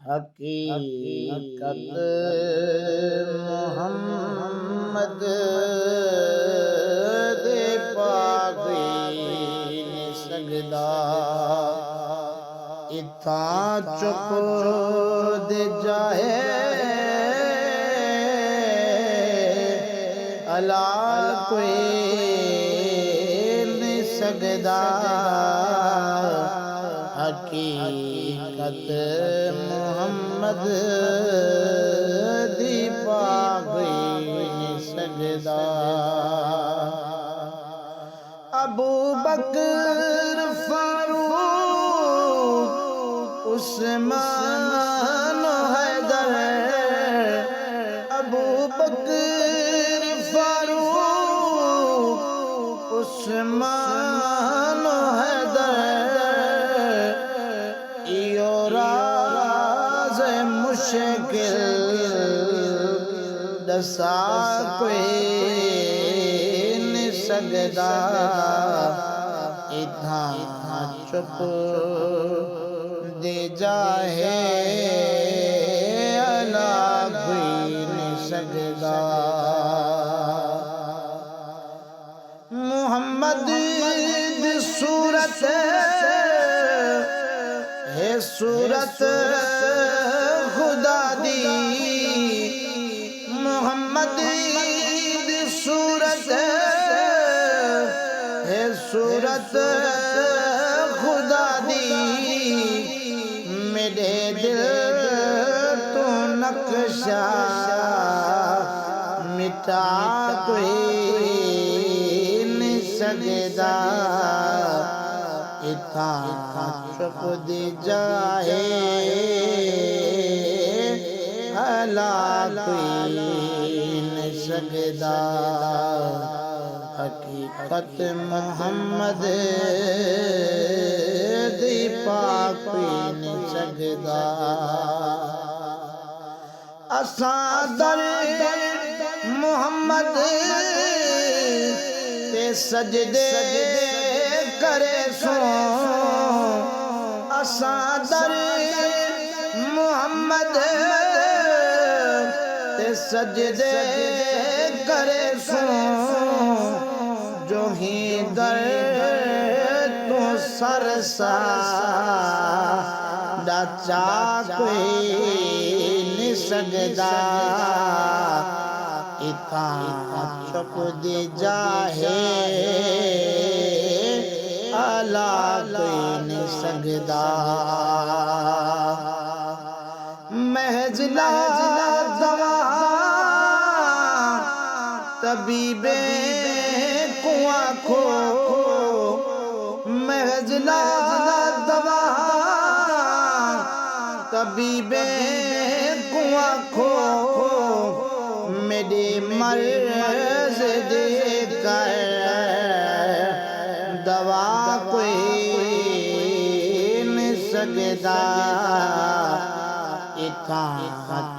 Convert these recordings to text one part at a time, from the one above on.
हकीकत मोहम्मद दे पागी ने सगदा इथा चुप दे जाए अला कोई नहीं सगदा हकीकत मोहम्मद दी पागी नहीं सगदा अबू बकर फारूक उस्मान हैदर अबू बकर फारूक उस्मान हैदर इयो राज मुश्किल दसा कोई नहीं सगदा इथा चुप दे जाए अला कोई नहीं सगदा मुहम्मद दी सूरत है सूरत खुदा दी मुहम्मद दी सूरत है सूरत खुदा दी मेरे दिल तो नक्शा मिटा कोई नहीं सगदा इथा चुप दे जाए अला कोई नहीं सगदा हकीकत मोहम्मद दी पाकी नहीं सगदा असां दर मोहम्मद ते सजदे करे सो असां दर मोहम्मद ते सजदे करे सो जो ही दर तो सरसा डाचा कोई नहीं सगदा इथा चुप दे जाए अला कोई नहीं सगदा महजला दवा तबीबे को आखो महजला दवा तबीबे को आखो मेरे मर्ज दे कर दवा कोई नहीं सगदा इथा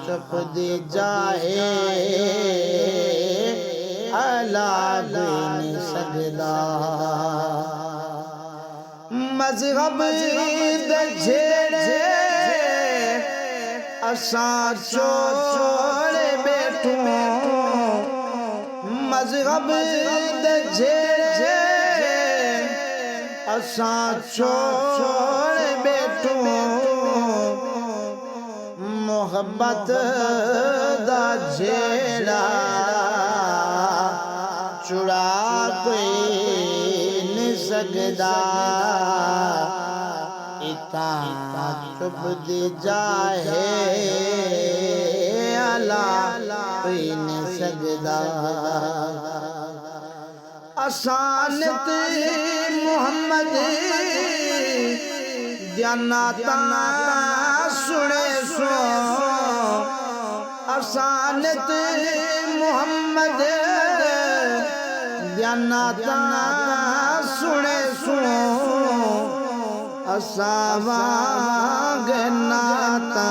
चुप दे जाए अला कोई नहीं सगदा मजहब दे झेड़े असां छोड़े बैठो मजहब दे झेड़े असां छोड़े बैठो मोहब्बत दा झेड़ा चुड़ा कोई नहीं सगदा इथा चुप दे जाए अला कोई नहीं सगदा असानत मोहम्मद जाना तना सुने सो असानत मोहम्मद जाना तना सुने सो असावांग नाता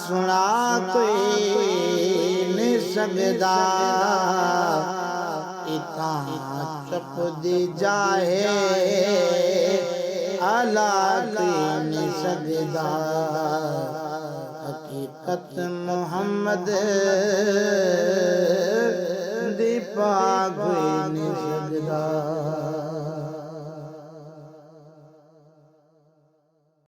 सुना कोई नहीं सगदा इथा चुप दी जाए अला की सकदा हकीकत मोहम्मद